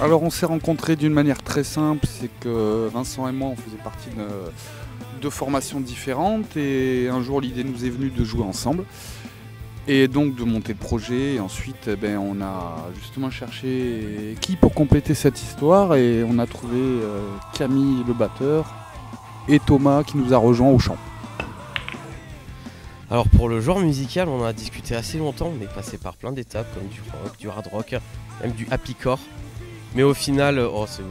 Alors on s'est rencontrés d'une manière très simple, c'est que Vincent et moi on faisait partie de formations différentes et un jour l'idée nous est venue de jouer ensemble et donc de monter le projet. Et ensuite on a justement cherché qui pour compléter cette histoire et on a trouvé Camille le batteur et Thomas qui nous a rejoints au chant. Alors pour le genre musical, on a discuté assez longtemps, on est passé par plein d'étapes comme du rock, du hard rock, même du happycore. Mais au final, ce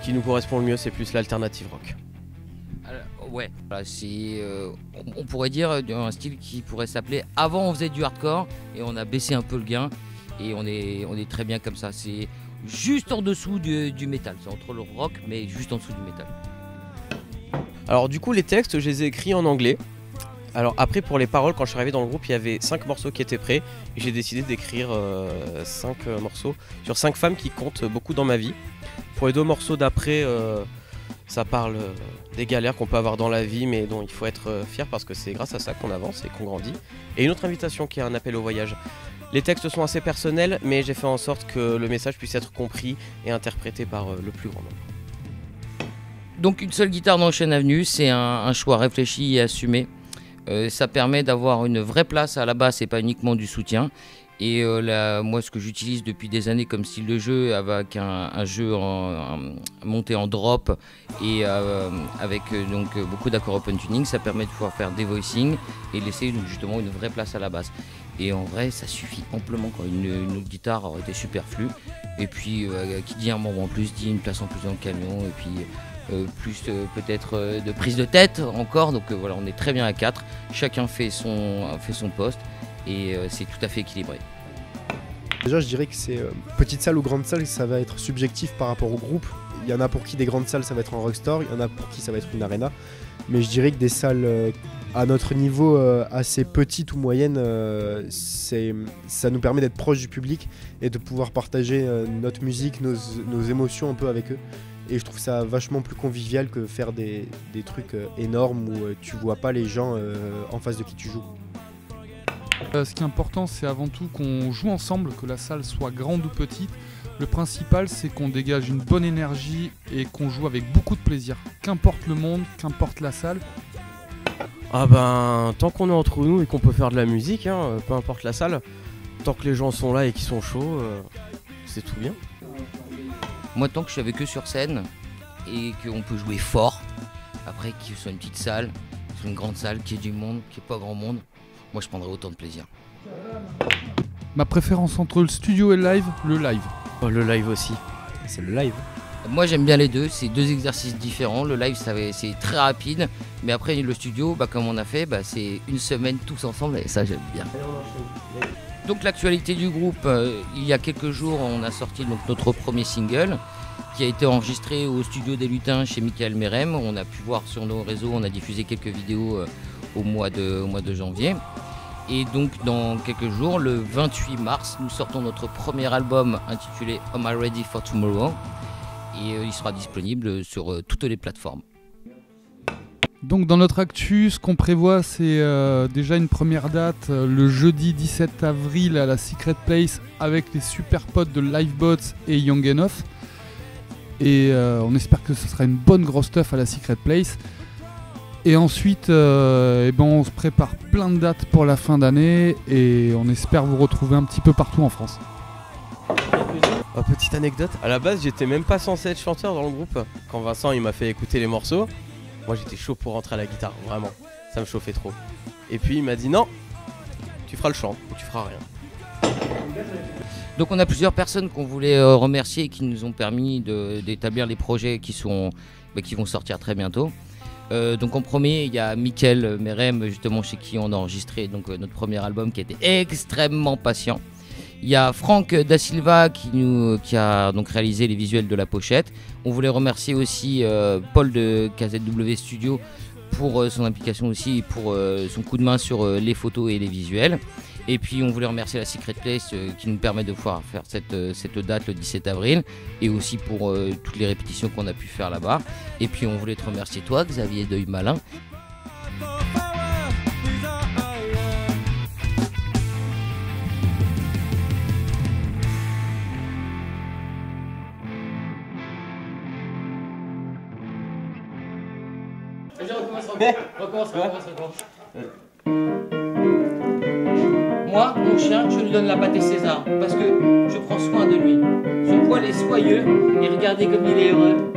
qui nous correspond le mieux, c'est plus l'alternative rock. Alors, ouais, voilà, on pourrait dire un style qui pourrait s'appeler avant on faisait du hardcore et on a baissé un peu le gain et on est très bien comme ça. C'est juste en dessous du métal, c'est entre le rock mais juste en dessous du métal. Alors du coup les textes je les ai écrits en anglais. Alors après pour les paroles, quand je suis arrivé dans le groupe il y avait 5 morceaux qui étaient prêts et j'ai décidé d'écrire 5 morceaux sur 5 femmes qui comptent beaucoup dans ma vie. Pour les 2 morceaux d'après ça parle des galères qu'on peut avoir dans la vie mais dont il faut être fier parce que c'est grâce à ça qu'on avance et qu'on grandit. Et une autre invitation qui est un appel au voyage. Les textes sont assez personnels mais j'ai fait en sorte que le message puisse être compris et interprété par le plus grand nombre. Donc une seule guitare dans Ocean Avenue, c'est un choix réfléchi et assumé. Ça permet d'avoir une vraie place à la basse et pas uniquement du soutien. Et moi ce que j'utilise depuis des années comme style de jeu avec un jeu monté en drop et avec beaucoup d'accords open tuning, ça permet de pouvoir faire des voicings et laisser justement une vraie place à la basse. Et en vrai ça suffit amplement quand une autre guitare aurait été superflue. Et puis qui dit un membre en plus dit une place en plus dans le camion et puis plus peut-être de prise de tête encore, donc voilà, on est très bien à 4, chacun fait son poste et c'est tout à fait équilibré. Déjà je dirais que c'est petite salle ou grande salle, ça va être subjectif par rapport au groupe. Il y en a pour qui des grandes salles ça va être un rockstore, il y en a pour qui ça va être une arena, mais je dirais que des salles à notre niveau assez petites ou moyennes, ça nous permet d'être proche du public et de pouvoir partager notre musique, nos émotions un peu avec eux. Et je trouve ça vachement plus convivial que faire des trucs énormes où tu vois pas les gens en face de qui tu joues. Ce qui est important, c'est avant tout qu'on joue ensemble, que la salle soit grande ou petite. Le principal, c'est qu'on dégage une bonne énergie et qu'on joue avec beaucoup de plaisir. Qu'importe le monde, qu'importe la salle. Ah ben, tant qu'on est entre nous et qu'on peut faire de la musique, hein, peu importe la salle, tant que les gens sont là et qu'ils sont chauds, c'est tout bien. Moi, tant que je suis avec eux sur scène et qu'on peut jouer fort, après qu'il soit une petite salle, soit une grande salle, qu'il y ait du monde, qu'il n'y ait pas grand monde, moi je prendrai autant de plaisir. Ma préférence entre le studio et le live, le live. Oh, le live aussi. C'est le live. Moi j'aime bien les deux, c'est 2 exercices différents. Le live c'est très rapide, mais après le studio, comme on a fait, c'est une semaine tous ensemble et ça j'aime bien. Donc l'actualité du groupe, il y a quelques jours on a sorti notre premier single qui a été enregistré au studio des Lutins chez Michael Merem. On a pu voir sur nos réseaux, on a diffusé quelques vidéos au mois de janvier. Et donc dans quelques jours, le 28 mars, nous sortons notre premier album intitulé Am I Ready for Tomorrow et il sera disponible sur toutes les plateformes. Donc dans notre actu, ce qu'on prévoit, c'est déjà une première date, le jeudi 17 avril à la Secret Place avec les super potes de Livebots et Young Enough. Et on espère que ce sera une bonne grosse teuf à la Secret Place. Et ensuite, on se prépare plein de dates pour la fin d'année et on espère vous retrouver un petit peu partout en France. Petite anecdote, à la base j'étais même pas censé être chanteur dans le groupe. Quand Vincent il m'a fait écouter les morceaux, moi j'étais chaud pour rentrer à la guitare, vraiment, ça me chauffait trop. Et puis il m'a dit non, tu feras le chant ou tu feras rien. Donc on a plusieurs personnes qu'on voulait remercier et qui nous ont permis d'établir les projets qui vont sortir très bientôt. Donc en premier il y a Michael Merem justement chez qui on a enregistré notre premier album qui a été extrêmement patient. Il y a Franck Da Silva qui a donc réalisé les visuels de la pochette. On voulait remercier aussi Paul de KZW Studio pour son implication aussi, pour son coup de main sur les photos et les visuels. Et puis on voulait remercier la Secret Place qui nous permet de pouvoir faire cette date le 17 avril et aussi pour toutes les répétitions qu'on a pu faire là-bas. Et puis on voulait te remercier toi Xavier Deuil-Malin. Vas-y, recommence. Moi, mon chien, je lui donne la pâté César parce que je prends soin de lui. Son poil est soyeux et regardez comme il est heureux.